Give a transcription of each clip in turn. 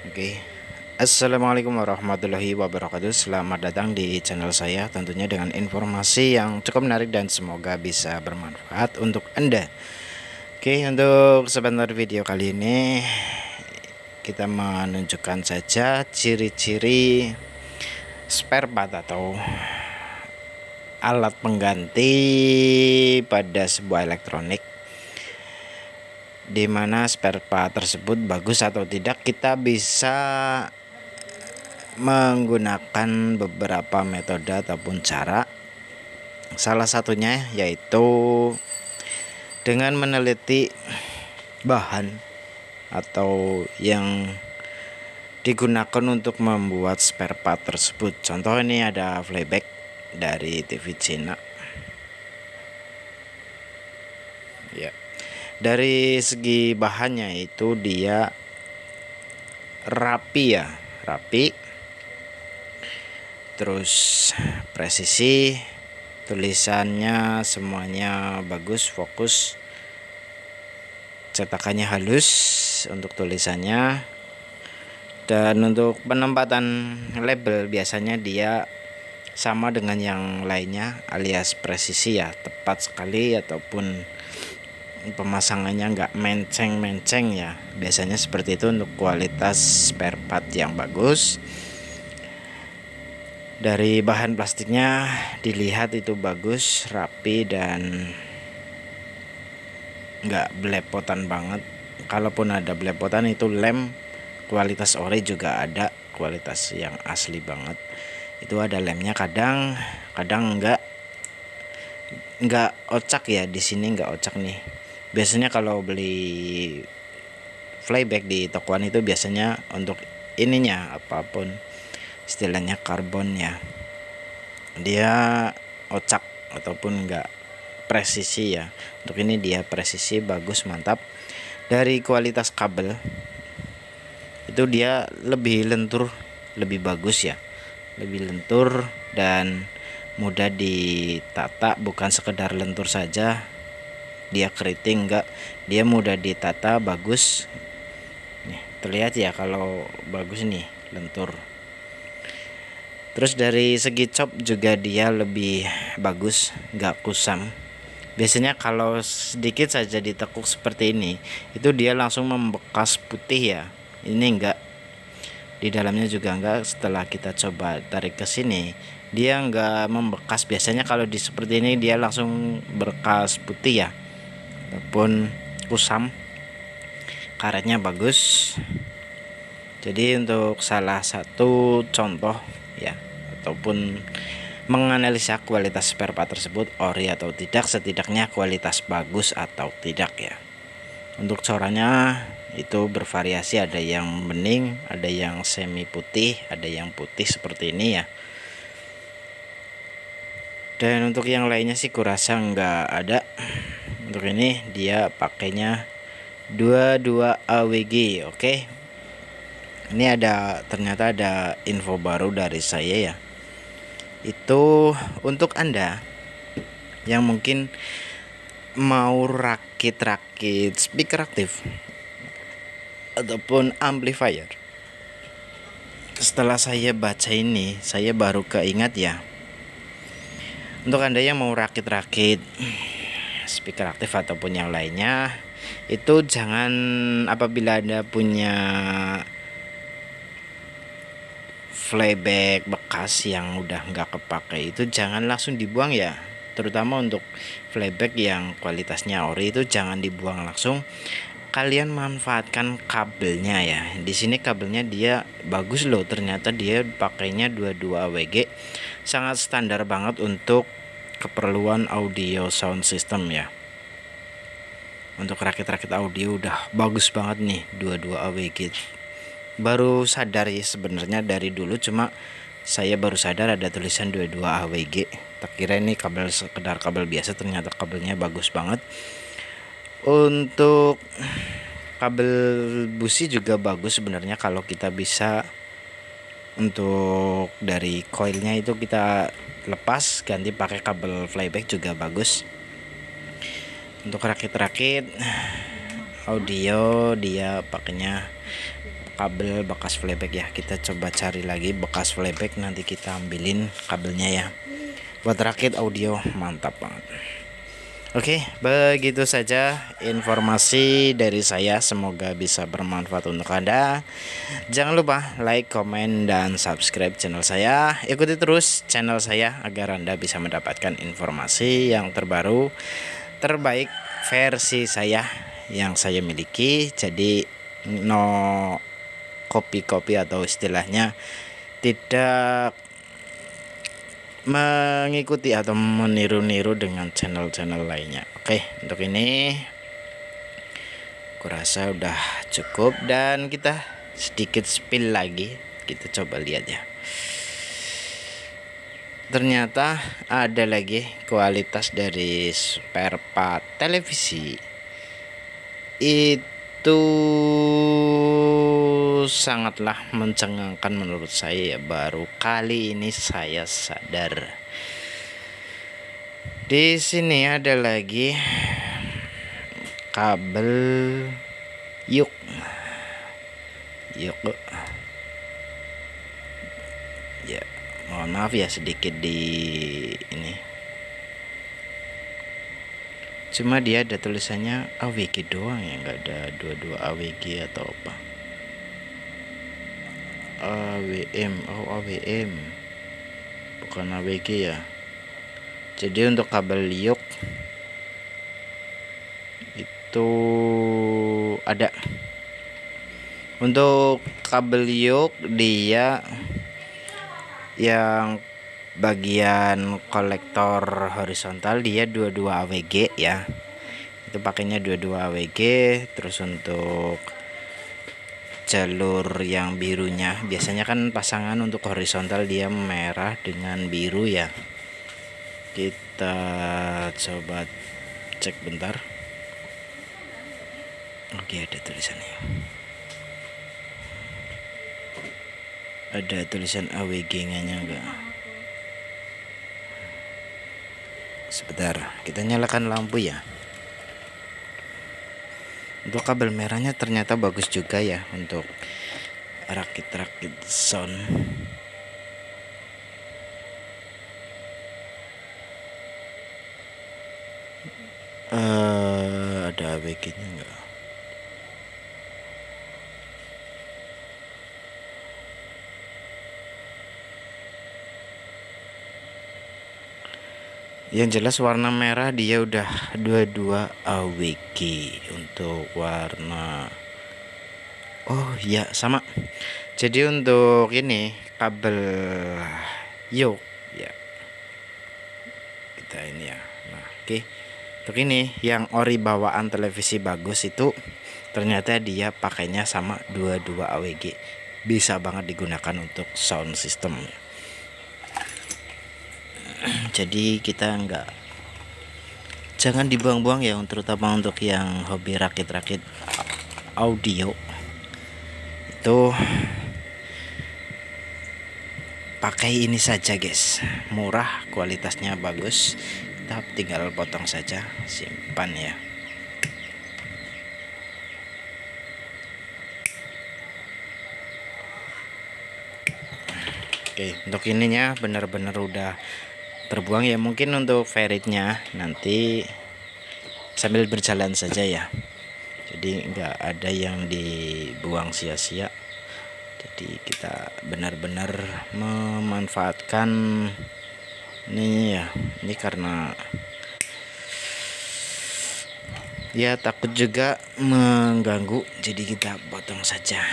Oke, Assalamualaikum warahmatullahi wabarakatuh. Selamat datang di channel saya, tentunya dengan informasi yang cukup menarik dan semoga bisa bermanfaat untuk Anda. Oke, untuk sebentar video kali ini kita menunjukkan saja ciri-ciri spare part atau alat pengganti pada sebuah elektronik, di mana spare part tersebut bagus atau tidak. Kita bisa menggunakan beberapa metode ataupun cara. Salah satunya yaitu dengan meneliti bahan atau yang digunakan untuk membuat spare part tersebut. Contoh, ini ada playback dari TV Cina ya. Dari segi bahannya itu dia rapi ya, rapi, terus presisi, tulisannya semuanya bagus, fokus, cetakannya halus untuk tulisannya. Dan untuk penempatan label biasanya dia sama dengan yang lainnya, alias presisi ya, tepat sekali, ataupun pemasangannya nggak menceng-menceng ya. Biasanya seperti itu untuk kualitas spare part yang bagus. Dari bahan plastiknya dilihat itu bagus, rapi, dan nggak belepotan banget. Kalaupun ada belepotan itu lem kualitas ori juga ada, kualitas yang asli banget. Itu ada lemnya, kadang nggak ocak ya. Di sini nggak ocak nih. Biasanya kalau beli flyback di tokoan itu biasanya untuk ininya, apapun istilahnya, karbon ya, dia ocak ataupun enggak presisi ya. Untuk ini dia presisi, bagus, mantap. Dari kualitas kabel itu dia lebih lentur, lebih bagus ya, lebih lentur dan mudah ditata. Bukan sekedar lentur saja, dia keriting enggak, dia mudah ditata, bagus. Nih, terlihat ya kalau bagus nih, lentur. Terus dari segi chop juga dia lebih bagus, enggak kusam. Biasanya kalau sedikit saja ditekuk seperti ini, itu dia langsung membekas putih ya. Ini enggak, di dalamnya juga enggak. Setelah kita coba tarik ke sini, dia enggak membekas. Biasanya kalau di seperti ini dia langsung berkas putih ya, ataupun kusam. Karetnya bagus. Jadi untuk salah satu contoh ya, ataupun menganalisa kualitas spare part tersebut ori atau tidak, setidaknya kualitas bagus atau tidak ya. Untuk coranya itu bervariasi, ada yang bening, ada yang semi putih, ada yang putih seperti ini ya. Dan untuk yang lainnya sih kurasa nggak ada. Untuk ini dia pakainya 22 AWG. Oke, ini ternyata ada info baru dari saya ya. Itu untuk Anda yang mungkin mau rakit-rakit speaker aktif ataupun amplifier. Setelah saya baca ini, saya baru keingat ya. Untuk Anda yang mau rakit-rakit speaker aktif ataupun yang lainnya, itu jangan, apabila Anda punya playback bekas yang udah nggak kepake, itu jangan langsung dibuang ya. Terutama untuk playback yang kualitasnya ori itu jangan dibuang langsung. Kalian manfaatkan kabelnya ya. Di sini kabelnya dia bagus loh, ternyata dia pakainya 22 AWG, sangat standar banget untuk keperluan audio sound system ya. Untuk rakit-rakit audio udah bagus banget nih 22 AWG. Baru sadar ya sebenarnya, dari dulu cuma saya baru sadar ada tulisan 22 AWG. Tak kira ini kabel, sekedar kabel biasa, ternyata kabelnya bagus banget. Untuk kabel busi juga bagus sebenarnya, kalau kita bisa untuk dari coilnya itu kita lepas, ganti pakai kabel flyback juga bagus. Untuk rakit-rakit audio dia pakainya kabel bekas playback ya. Kita coba cari lagi bekas playback, nanti kita ambilin kabelnya ya buat rakit audio. Mantap banget. Oke, begitu saja informasi dari saya, semoga bisa bermanfaat untuk Anda. Jangan lupa like, komen, dan subscribe channel saya. Ikuti terus channel saya agar Anda bisa mendapatkan informasi yang terbaru, terbaik versi saya yang saya miliki. Jadi no copy atau istilahnya tidak mengikuti atau meniru-niru dengan channel-channel lainnya. Oke, untuk ini kurasa udah cukup, dan kita sedikit spill lagi. Kita coba lihat ya. Ternyata ada lagi kualitas dari spare part televisi itu sangatlah mencengangkan menurut saya. Baru kali ini saya sadar. Di sini ada lagi kabel yuk ya, mohon maaf ya sedikit di ini, cuma dia ada tulisannya AWG doang ya, nggak ada 22 AWG atau apa. AWM, oh AWM bukan AWG ya. Jadi untuk kabel yuk itu ada. Untuk kabel yuk dia yang bagian kolektor horizontal dia 22 AWG ya, itu pakainya 22 AWG. Terus untuk jalur yang birunya, biasanya kan pasangan untuk horizontal dia merah dengan biru ya. Kita coba cek bentar. Oke, ada tulisannya, ada tulisan AWG nya enggak. Sebentar, kita nyalakan lampu ya. Untuk kabel merahnya ternyata bagus juga ya untuk rakit-rakit sound. Ada AWG-nya enggak? Yang jelas warna merah dia udah 22 AWG. Untuk warna, oh ya sama. Jadi untuk ini kabel yuk ya, kita ini ya. Nah, oke. Untuk ini yang ori bawaan televisi bagus itu ternyata dia pakainya sama 22 AWG. Bisa banget digunakan untuk sound system. Jadi kita jangan dibuang-buang ya, terutama untuk yang hobi rakit-rakit audio itu pakai ini saja guys, murah, kualitasnya bagus. Kita tinggal potong saja, simpan ya. Oke, untuk ininya benar-benar udah terbuang ya. Mungkin untuk feritnya nanti sambil berjalan saja ya, jadi nggak ada yang dibuang sia-sia. Jadi kita benar-benar memanfaatkan ini ya. Ini karena ya takut juga mengganggu, jadi kita potong saja.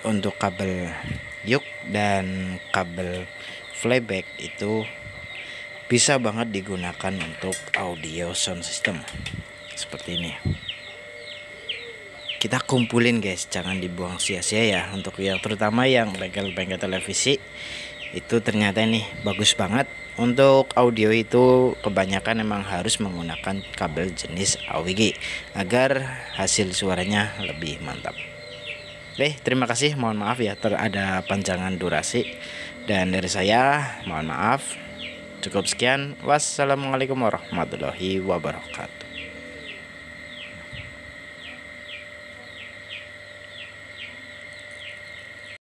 Untuk kabel yuk dan kabel playback itu bisa banget digunakan untuk audio sound system seperti ini. Kita kumpulin guys, jangan dibuang sia-sia ya. Untuk yang terutama yang bengkel-bengkel televisi itu ternyata ini bagus banget. Untuk audio itu kebanyakan memang harus menggunakan kabel jenis AWG agar hasil suaranya lebih mantap. Oke, terima kasih. Mohon maaf ya ada panjangan durasi, dan dari saya mohon maaf. Cukup sekian. Wassalamualaikum warahmatullahi wabarakatuh.